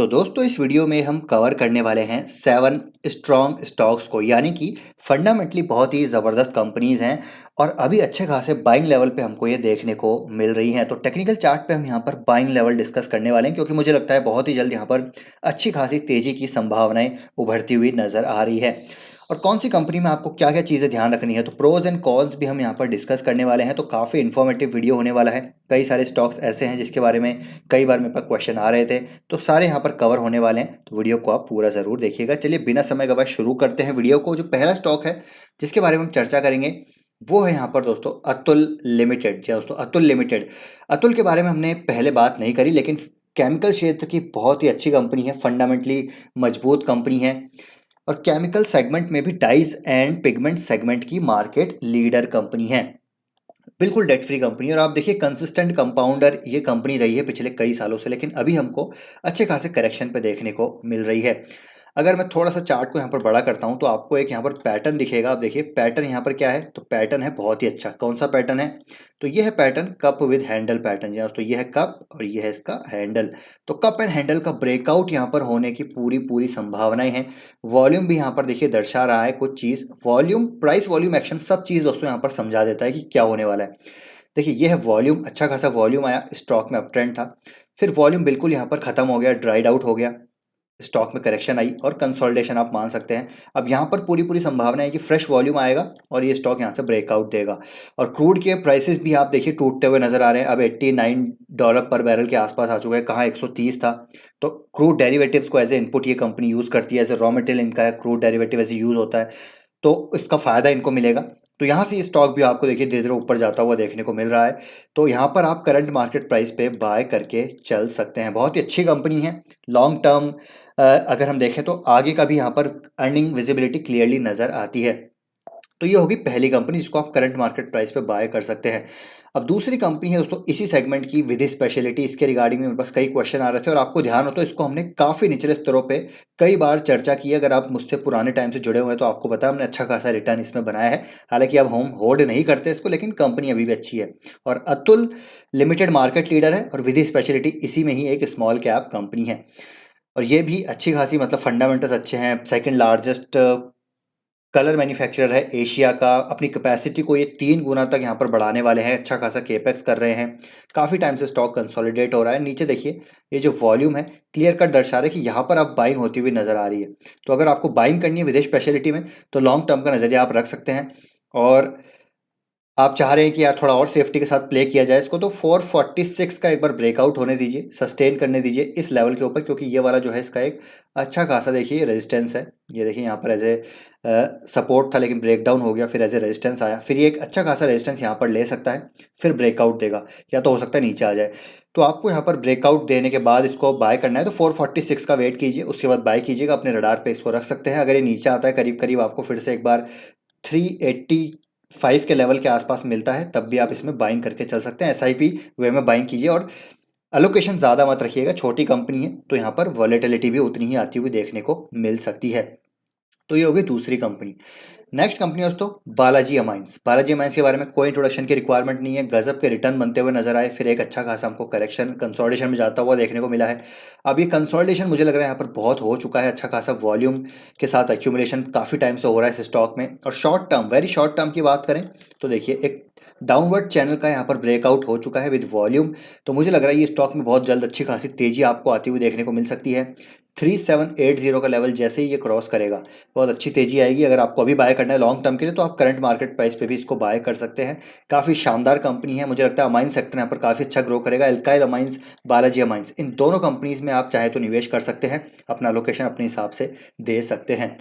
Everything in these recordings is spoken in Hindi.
तो दोस्तों इस वीडियो में हम कवर करने वाले हैं 7 स्ट्रॉन्ग स्टॉक्स को, यानी कि फंडामेंटली बहुत ही ज़बरदस्त कंपनीज हैं और अभी अच्छे खासे बाइंग लेवल पे हमको ये देखने को मिल रही हैं। तो टेक्निकल चार्ट पे हम यहाँ पर बाइंग लेवल डिस्कस करने वाले हैं, क्योंकि मुझे लगता है बहुत ही जल्द यहाँ पर अच्छी खासी तेज़ी की संभावनाएं उभरती हुई नज़र आ रही है। और कौन सी कंपनी में आपको क्या क्या चीज़ें ध्यान रखनी है, तो प्रोज एंड कॉन्स भी हम यहाँ पर डिस्कस करने वाले हैं। तो काफ़ी इन्फॉर्मेटिव वीडियो होने वाला है। कई सारे स्टॉक्स ऐसे हैं जिसके बारे में कई बार मेरे पास क्वेश्चन आ रहे थे, तो सारे यहाँ पर कवर होने वाले हैं। तो वीडियो को आप पूरा ज़रूर देखिएगा। चलिए बिना समय गवाए शुरू करते हैं वीडियो को। जो पहला स्टॉक है जिसके बारे में हम चर्चा करेंगे वो है यहाँ पर दोस्तों अतुल लिमिटेड। जी दोस्तों, अतुल लिमिटेड। अतुल के बारे में हमने पहले बात नहीं करी, लेकिन केमिकल क्षेत्र की बहुत ही अच्छी कंपनी है, फंडामेंटली मजबूत कंपनी है और केमिकल सेगमेंट में भी डाइज एंड पिगमेंट सेगमेंट की मार्केट लीडर कंपनी है। बिल्कुल डेट फ्री कंपनी। और आप देखिए कंसिस्टेंट कंपाउंडर ये कंपनी रही है पिछले कई सालों से, लेकिन अभी हमको अच्छे खासे करेक्शन पे देखने को मिल रही है। अगर मैं थोड़ा सा चार्ट को यहाँ पर बड़ा करता हूँ तो आपको एक यहाँ पर पैटर्न दिखेगा। आप देखिए पैटर्न यहाँ पर क्या है, तो पैटर्न है बहुत ही अच्छा। कौन सा पैटर्न है, तो ये है pattern cup with handle pattern. यहाँ तो ये है कप और ये है इसका हैंडल। तो कप एंड हैंडल का ब्रेकआउट यहाँ पर होने की पूरी पूरी संभावनाएं हैं। वॉल्यूम भी यहाँ पर देखिए दर्शा रहा है कुछ चीज़। वॉल्यूम, प्राइस वॉल्यूम एक्शन, सब चीज़ दोस्तों यहाँ पर समझा देता है कि क्या होने वाला है। देखिए ये है वॉल्यूम, अच्छा खासा वॉल्यूम आया, स्टॉक में अप ट्रेंड था। फिर वॉल्यूम बिल्कुल यहाँ पर खत्म हो गया, ड्राइड आउट हो गया, स्टॉक में करेक्शन आई और कंसोलिडेशन आप मान सकते हैं। अब यहाँ पर पूरी पूरी संभावना है कि फ्रेश वॉल्यूम आएगा और ये स्टॉक यहाँ से ब्रेकआउट देगा। और क्रूड के प्राइसेस भी आप देखिए टूटते हुए नजर आ रहे हैं। अब $89 पर बैरल के आसपास आ चुका है, कहाँ 130 था। तो क्रूड डेरिवेटिव्स को एज ए इनपुट ये कंपनी यूज़ करती है, एज ए रॉ मटेरियल इनका है, क्रूड डेरिवेटिव ऐसे यूज़ होता है, तो इसका फ़ायदा इनको मिलेगा। तो यहाँ से ये स्टॉक भी आपको देखिए धीरे धीरे ऊपर जाता हुआ देखने को मिल रहा है। तो यहाँ पर आप करंट मार्केट प्राइस पे बाय करके चल सकते हैं। बहुत ही अच्छी कंपनी है लॉन्ग टर्म। अगर हम देखें तो आगे का भी यहाँ पर अर्निंग विजिबिलिटी क्लियरली नज़र आती है। तो ये होगी पहली कंपनी जिसको आप करंट मार्केट प्राइस पे बाय कर सकते हैं। अब दूसरी कंपनी है दोस्तों इसी सेगमेंट की, विधि स्पेशलिटी। इसके रिगार्डिंग में मेरे पास कई क्वेश्चन आ रहे थे और आपको ध्यान हो तो इसको हमने काफ़ी निचले स्तरों पे कई बार चर्चा की है। अगर आप मुझसे पुराने टाइम से जुड़े हुए हैं तो आपको पता है हमने अच्छा खासा रिटर्न इसमें बनाया है। हालांकि अब हम होल्ड नहीं करते इसको, लेकिन कंपनी अभी भी अच्छी है। और अतुल लिमिटेड मार्केट लीडर है और विधि स्पेशलिटी इसी में ही एक स्मॉल कैप कंपनी है। और ये भी अच्छी खासी, मतलब फंडामेंटल्स अच्छे हैं। सेकंड लार्जेस्ट कलर मैन्युफैक्चरर है एशिया का। अपनी कैपेसिटी को ये 3 गुना तक यहाँ पर बढ़ाने वाले हैं। अच्छा खासा केपेक्स कर रहे हैं। काफ़ी टाइम से स्टॉक कंसोलिडेट हो रहा है। नीचे देखिए ये जो वॉल्यूम है क्लियर कट दर्शा रहा है कि यहाँ पर अब बाइंग होती हुई नजर आ रही है। तो अगर आपको बाइंग करनी है विदेश स्पेशलिटी में तो लॉन्ग टर्म का नजरिया आप रख सकते हैं। और आप चाह रहे हैं कि यार थोड़ा और सेफ्टी के साथ प्ले किया जाए इसको, तो 446 का एक बार ब्रेकआउट होने दीजिए, सस्टेन करने दीजिए इस लेवल के ऊपर, क्योंकि ये वाला जो है इसका एक अच्छा खासा देखिए रेजिस्टेंस है। ये देखिए यहाँ पर एज ए सपोर्ट था लेकिन ब्रेकडाउन हो गया, फिर एज ए रेजिस्टेंस आया, फिर ये एक अच्छा खासा रेजिस्टेंस यहाँ पर ले सकता है, फिर ब्रेकआउट देगा या तो हो सकता है नीचे आ जाए। तो आपको यहाँ पर ब्रेकआउट देने के बाद इसको बाय करना है तो 446 का वेट कीजिए, उसके बाद बाय कीजिएगा। अपने रडार पे इसको रख सकते हैं। अगर ये नीचे आता है करीब करीब आपको फिर से एक बार 385 के लेवल के आसपास मिलता है, तब भी आप इसमें बाइंग करके चल सकते हैं। एसआईपी वे में बाइंग कीजिए और अलोकेशन ज़्यादा मत रखिएगा। छोटी कंपनी है तो यहाँ पर वॉलेटिलिटी भी उतनी ही आती हुई देखने को मिल सकती है। तो ये होगी दूसरी कंपनी। नेक्स्ट कंपनी दोस्तों बालाजी अमाइंस। बालाजी अमाइंस के बारे में कोई इंट्रोडक्शन की रिक्वायरमेंट नहीं है। गजब के रिटर्न बनते हुए नजर आए, फिर एक अच्छा खासा हमको करेक्शन कंसोलिडेशन में जाता हुआ देखने को मिला है। अब ये कंसोलिडेशन मुझे लग रहा है यहाँ पर बहुत हो चुका है। अच्छा खासा वॉल्यूम के साथ एक्यूमुलेशन काफ़ी टाइम से हो रहा है इस स्टॉक में। और short term, very short term की बात करें तो देखिए एक डाउनवर्ड चैनल का यहाँ पर ब्रेकआउट हो चुका है विद वॉल्यूम। तो मुझे लग रहा है ये स्टॉक में बहुत जल्द अच्छी खासी तेजी आपको आती हुई देखने को मिल सकती है। 3780 का लेवल जैसे ही ये क्रॉस करेगा बहुत अच्छी तेजी आएगी। अगर आपको अभी बाय करना है लॉन्ग टर्म के लिए तो आप करंट मार्केट प्राइस पे भी इसको बाय कर सकते हैं। काफ़ी शानदार कंपनी है। मुझे लगता है अमाइन सेक्टर यहाँ पर काफ़ी अच्छा ग्रो करेगा। एल्काइल अमाइंस, बालाजी अमाइंस, इन दोनों कंपनीज में आप चाहे तो निवेश कर सकते हैं, अपना लोकेशन अपने हिसाब से दे सकते हैं।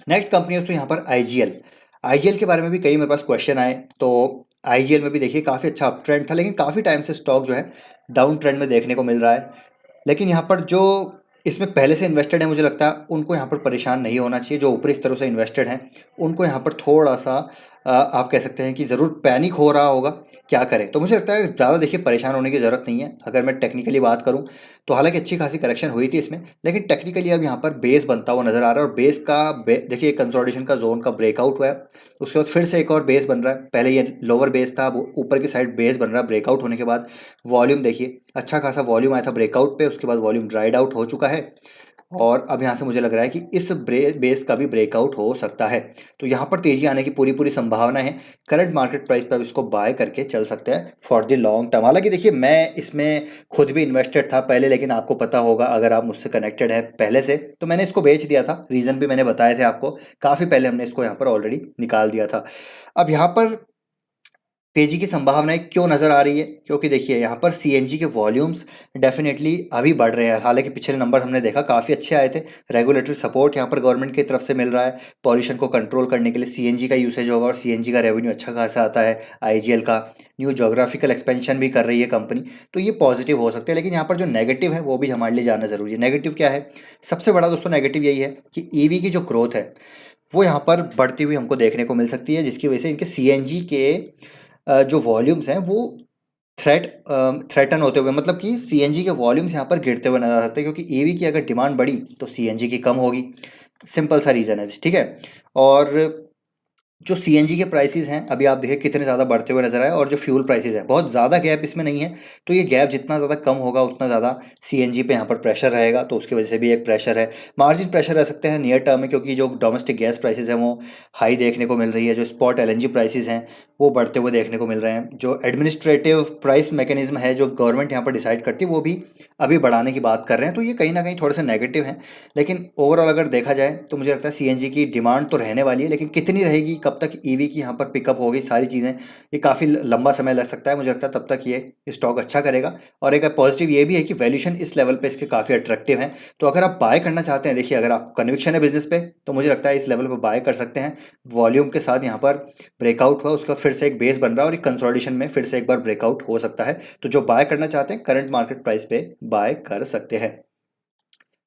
नेक्स्ट कंपनी है तो यहाँ पर आईजीएल। आईजीएल के बारे में भी कई मेरे पास क्वेश्चन आए। तो आईजीएल में भी देखिए काफ़ी अच्छा अप ट्रेंड था, लेकिन काफ़ी टाइम से स्टॉक जो है डाउन ट्रेंड में देखने को मिल रहा है। लेकिन यहाँ पर जो इसमें पहले से इन्वेस्टेड है मुझे लगता है उनको यहाँ पर परेशान नहीं होना चाहिए। जो ऊपरी स्तरों से इन्वेस्टेड हैं उनको यहाँ पर थोड़ा सा आप कह सकते हैं कि ज़रूर पैनिक हो रहा होगा, क्या करें? तो मुझे लगता है ज़्यादा देखिए परेशान होने की ज़रूरत नहीं है। अगर मैं टेक्निकली बात करूँ, तो हालाँकि अच्छी खासी करेक्शन हुई थी इसमें, लेकिन टेक्निकली अब यहाँ पर बेस बनता हुआ नज़र आ रहा है, और बेस का देखिए कंसोलिडेशन का ज़ोन का ब्रेकआउट हुआ है, उसके बाद फिर से एक और बेस बन रहा है। पहले ये लोअर बेस था, अब ऊपर की साइड बेस बन रहा है। ब्रेकआउट होने के बाद वॉल्यूम देखिए, अच्छा खासा वॉल्यूम आया था ब्रेकआउट पे, उसके बाद वॉल्यूम ड्राइड आउट हो चुका है, और अब यहाँ से मुझे लग रहा है कि इस बेस का भी ब्रेकआउट हो सकता है। तो यहाँ पर तेज़ी आने की पूरी पूरी संभावना है। करंट मार्केट प्राइस पर अब इसको बाय करके चल सकते हैं फॉर द लॉन्ग टर्म। हालांकि देखिए मैं इसमें खुद भी इन्वेस्टेड था पहले, लेकिन आपको पता होगा अगर आप मुझसे कनेक्टेड है पहले से, तो मैंने इसको बेच दिया था। रीज़न भी मैंने बताए थे आपको, काफ़ी पहले हमने इसको यहाँ पर ऑलरेडी निकाल दिया था। अब यहाँ पर तेजी की संभावनाएं क्यों नज़र आ रही है? क्योंकि देखिए यहाँ पर सीएनजी के वॉल्यूम्स डेफिनेटली अभी बढ़ रहे हैं। हालांकि पिछले नंबर हमने देखा काफ़ी अच्छे आए थे। रेगुलेटरी सपोर्ट यहाँ पर गवर्नमेंट की तरफ से मिल रहा है। पॉल्यूशन को कंट्रोल करने के लिए सीएनजी का यूसेज होगा, और सीएनजी का रेवेन्यू अच्छा खासा आता है। आईजीएल का न्यू जोग्राफिकल एक्सपेंशन भी कर रही है कंपनी, तो ये पॉजिटिव हो सकते हैं। लेकिन यहाँ पर जो नेगेटिव है वो भी हमारे लिए जानना ज़रूरी है। नेगेटिव क्या है? सबसे बड़ा दोस्तों नेगेटिव यही है कि ईवी की जो ग्रोथ है वो यहाँ पर बढ़ती हुई हमको देखने को मिल सकती है, जिसकी वजह से इनके सीएनजी के जो वॉल्यूम्स हैं वो थ्रेटन होते हुए, मतलब कि सीएनजी के वॉल्यूम्स यहाँ पर गिरते हुए नजर आते हैं, क्योंकि ईवी की अगर डिमांड बढ़ी तो सीएनजी की कम होगी। सिंपल सा रीज़न है, ठीक है। और जो सीएनजी के प्राइसेस हैं अभी आप देखिए कितने ज़्यादा बढ़ते हुए नजर आए, और जो फ्यूल प्राइसेस हैं बहुत ज़्यादा गैप इसमें नहीं है। तो ये गैप जितना ज़्यादा कम होगा उतना ज़्यादा सीएनजी पे यहाँ पर प्रेशर रहेगा, तो उसकी वजह से भी एक प्रेशर है। मार्जिन प्रेशर रह सकते हैं नियर टर्म में, क्योंकि जो डोमेस्टिक गैस प्राइसेस हैं वो हाई देखने को मिल रही है। जो स्पॉट एलएनजी प्राइसेस हैं वो बढ़ते हुए देखने को मिल रहे हैं। जो एडमिनिस्ट्रेटिव प्राइस मैकेनिज्म है जो गवर्नमेंट यहाँ पर डिसाइड करती है वो भी अभी बढ़ाने की बात कर रहे हैं। तो ये कहीं ना कहीं थोड़े से नेगेटिव हैं। लेकिन ओवरऑल अगर देखा जाए तो मुझे लगता है सीएनजी की डिमांड तो रहने वाली है, लेकिन कितनी रहेगी, कब तक ईवी की यहाँ पर पिकअप होगी, सारी चीज़ें ये काफ़ी लंबा समय लग सकता है। मुझे लगता है तब तक ये स्टॉक अच्छा करेगा। और एक पॉजिटिव ये भी है कि वैल्यूशन इस लेवल पे इसके काफ़ी अट्रैक्टिव हैं। तो अगर आप बाय करना चाहते हैं, देखिए अगर आप कन्विक्शन है बिजनेस पे, तो मुझे लगता है इस लेवल पर बाय कर सकते हैं। वॉल्यूम के साथ यहाँ पर ब्रेकआउट हुआ, उसके बाद फिर से एक बेस बन रहा है, और एक कंसोलिडेशन में फिर से एक बार ब्रेकआउट हो सकता है। तो जो बाय करना चाहते हैं करंट मार्केट प्राइस पे बाय कर सकते हैं।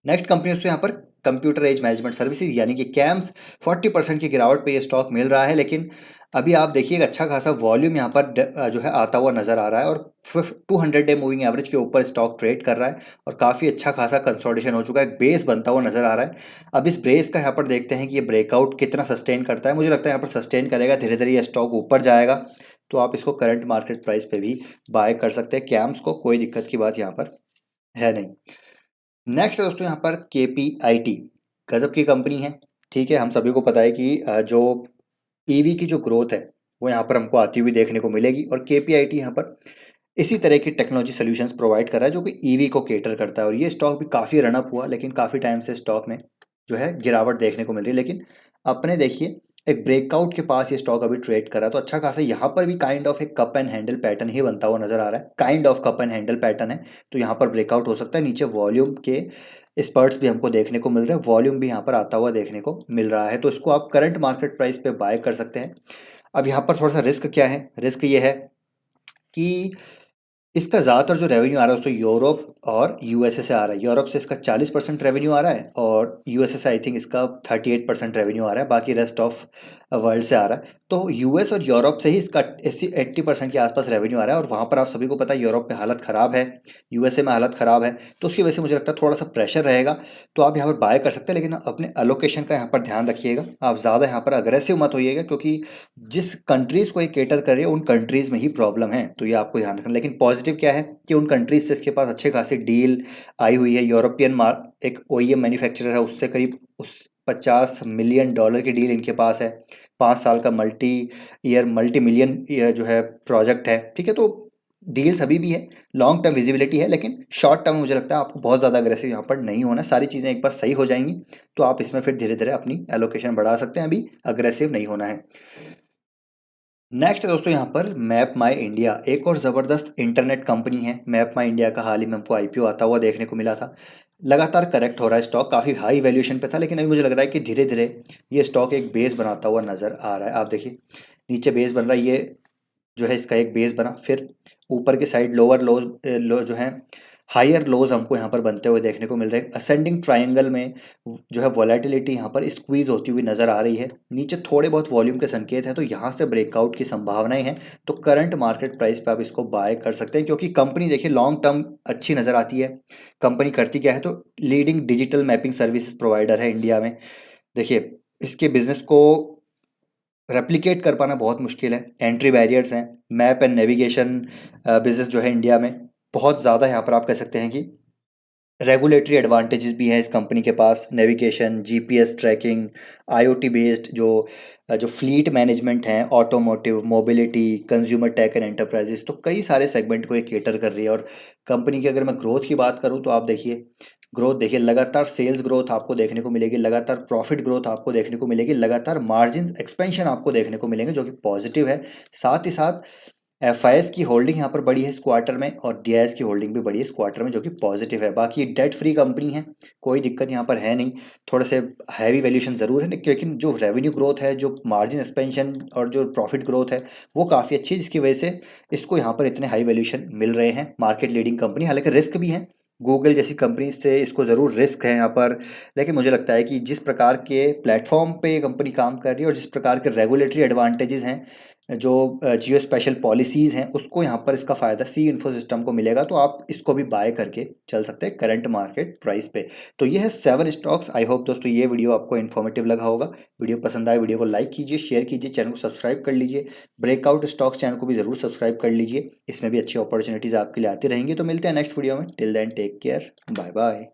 नेक्स्ट कंपनी उससे यहाँ पर कंप्यूटर एज मैनेजमेंट सर्विसेज यानी कि कैम्स, 40% की गिरावट पे ये स्टॉक मिल रहा है। लेकिन अभी आप देखिएगा अच्छा खासा वॉल्यूम यहाँ पर जो है आता हुआ नजर आ रहा है, और 200 डे मूविंग एवरेज के ऊपर स्टॉक ट्रेड कर रहा है, और काफ़ी अच्छा खासा कंसोलिडेशन हो चुका है। एक बेस बनता हुआ नजर आ रहा है। अब इस बेस का यहाँ पर देखते हैं कि ये ब्रेकआउट कितना सस्टेन करता है। मुझे लगता है यहाँ पर सस्टेन करेगा, धीरे धीरे ये स्टॉक ऊपर जाएगा। तो आप इसको करंट मार्केट प्राइस पे भी बाय कर सकते हैं कैम्स को, कोई दिक्कत की बात यहाँ पर है नहीं। नेक्स्ट है दोस्तों यहाँ पर KPIT, गजब की कंपनी है। ठीक है, हम सभी को पता है कि जो ईवी की जो ग्रोथ है वो यहाँ पर हमको आती हुई देखने को मिलेगी, और KPIT यहाँ पर इसी तरह की टेक्नोलॉजी सॉल्यूशंस प्रोवाइड कर रहा है जो कि ईवी को केटर करता है। और ये स्टॉक भी काफ़ी रनअप हुआ, लेकिन काफ़ी टाइम से स्टॉक में जो है गिरावट देखने को मिल रही है। लेकिन अपने देखिए एक ब्रेकआउट के पास ये स्टॉक अभी ट्रेड कर रहा है, तो अच्छा खासा यहाँ पर भी काइंड ऑफ एक कप एंड हैंडल पैटर्न ही बनता हुआ नजर आ रहा है। Kind of cup and handle pattern है, तो यहाँ पर ब्रेकआउट हो सकता है। नीचे वॉल्यूम के स्पर्ट्स भी हमको देखने को मिल रहे हैं, वॉल्यूम भी यहाँ पर आता हुआ देखने को मिल रहा है, तो इसको आप करंट मार्केट प्राइस पे बाय कर सकते हैं। अब यहाँ पर थोड़ा सा रिस्क क्या है? रिस्क ये है कि इसका ज़्यादातर जो रेवेन्यू आ रहा है उसको यूरोप और यूएसए से आ रहा है। यूरोप से इसका 40% रेवेन्यू आ रहा है, और यूएसए से आई थिंक इसका 38% रेवेन्यू आ रहा है, बाकी रेस्ट ऑफ वर्ल्ड से आ रहा है। तो यूएस और यूरोप से ही इसका 80% के आसपास रेवेन्यू आ रहा है, और वहाँ पर आप सभी को पता है यूरोप में हालत ख़राब है, यूएसए में हालत ख़राब है, तो उसकी वजह से मुझे लगता है थोड़ा सा प्रेशर रहेगा। तो आप यहाँ पर बाय कर सकते हैं, लेकिन अपने एलोकेशन का यहाँ पर ध्यान रखिएगा। आप ज़्यादा यहाँ पर अग्रेसिव मत होइएगा, क्योंकि जिस कंट्रीज़ को ये केटर कर रही है उन कंट्रीज़ में ही प्रॉब्लम है, तो ये आपको ध्यान रखना। लेकिन पॉजिटिव क्या है कि उन कंट्रीज़ से इसके पास अच्छे खासी डील आई हुई है। यूरोपियन एक OEM मैन्युफैक्चरर है, उससे करीब उस $50 मिलियन की डील इनके पास है। 5 साल का मल्टी मिलियन जो है प्रोजेक्ट है, ठीक है। तो डील्स अभी भी है, लॉन्ग टर्म विजिबिलिटी है, लेकिन शॉर्ट टर्म में मुझे लगता है आपको बहुत ज़्यादा अग्रेसिव यहाँ पर नहीं होना। सारी चीज़ें एक बार सही हो जाएंगी तो आप इसमें फिर धीरे धीरे अपनी एलोकेशन बढ़ा सकते हैं, अभी अग्रेसिव नहीं होना है। नेक्स्ट है दोस्तों यहाँ पर मैप माई इंडिया, एक और ज़बरदस्त इंटरनेट कंपनी है। मैप माई इंडिया का हाल ही में हमको IPO आता हुआ देखने को मिला था। लगातार करेक्ट हो रहा है स्टॉक, काफ़ी हाई वैल्यूएशन पे था, लेकिन अभी मुझे लग रहा है कि धीरे धीरे ये स्टॉक एक बेस बनाता हुआ नज़र आ रहा है। आप देखिए नीचे बेस बन रहा है, ये जो है इसका एक बेस बना, फिर ऊपर की साइड लोअर लो जो है हायर लोज हमको यहाँ पर बनते हुए देखने को मिल रहे हैं। असेंडिंग ट्रायंगल में जो है वॉलेटिलिटी यहाँ पर स्क्वीज होती हुई नजर आ रही है। नीचे थोड़े बहुत वॉल्यूम के संकेत हैं, तो यहाँ से ब्रेकआउट की संभावनाएं हैं। तो करंट मार्केट प्राइस पे आप इसको बाय कर सकते हैं, क्योंकि कंपनी देखिए लॉन्ग टर्म अच्छी नजर आती है। कंपनी करती क्या है, तो leading digital mapping service provider है इंडिया में। देखिए इसके बिजनेस को रेप्लिकेट कर पाना बहुत मुश्किल है, एंट्री बैरियर्स हैं। मैप एंड नेविगेशन बिजनेस जो है इंडिया में बहुत ज़्यादा, यहाँ पर आप कह सकते हैं कि रेगुलेटरी एडवांटेजेस भी हैं इस कंपनी के पास। Navigation, GPS tracking, IoT based जो फ्लीट मैनेजमेंट हैं, automotive, mobility, consumer tech and enterprises, तो कई सारे सेगमेंट को ये केटर कर रही है। और कंपनी की अगर मैं ग्रोथ की बात करूँ तो आप देखिए ग्रोथ देखिए, लगातार सेल्स ग्रोथ आपको देखने को मिलेगी, लगातार प्रॉफिट ग्रोथ आपको देखने को मिलेगी, लगातार मार्जिन एक्सपेंशन आपको देखने को मिलेंगे, जो कि पॉजिटिव है। साथ ही साथ एफआईएस की होल्डिंग यहाँ पर बढ़ी है इस क्वार्टर में, और डीआईएस की होल्डिंग भी बढ़ी है इस क्वार्टर में, जो कि पॉजिटिव है। बाकी डेट फ्री कंपनी है, कोई दिक्कत यहाँ पर है नहीं। थोड़े से हैवी वैल्यूएशन ज़रूर है, लेकिन जो रेवेन्यू ग्रोथ है, जो मार्जिन एक्सपेंशन और जो प्रॉफिट ग्रोथ है, वो काफ़ी अच्छी है, जिसकी वजह से इसको यहाँ पर इतने हाई वैल्यूएशन मिल रहे हैं। मार्केट लीडिंग कंपनी, हालांकि रिस्क भी है, गूगल जैसी कंपनी से इसको ज़रूर रिस्क है यहाँ पर। लेकिन मुझे लगता है कि जिस प्रकार के प्लेटफॉर्म पे ये कंपनी काम कर रही है और जिस प्रकार के रेगुलेटरी एडवांटेजेस हैं, जो जियो स्पेशल पॉलिसीज़ हैं, उसको यहाँ पर इसका फ़ायदा सी इन्फो सिस्टम को मिलेगा। तो आप इसको भी बाय करके चल सकते हैं करंट मार्केट प्राइस पे। तो ये है 7 स्टॉक्स। आई होप दोस्तों ये वीडियो आपको इन्फॉर्मेटिव लगा होगा। वीडियो पसंद आए, वीडियो को लाइक कीजिए, शेयर कीजिए, चैनल को सब्सक्राइब कर लीजिए। ब्रेकआउट स्टॉक्स चैनल को भी ज़रूर सब्सक्राइब कर लीजिए, इसमें भी अच्छी अपॉर्चुनिटीज़ आपके लिए आती रहेंगी। तो मिलते हैं नेक्स्ट वीडियो में। Till then take care, bye bye.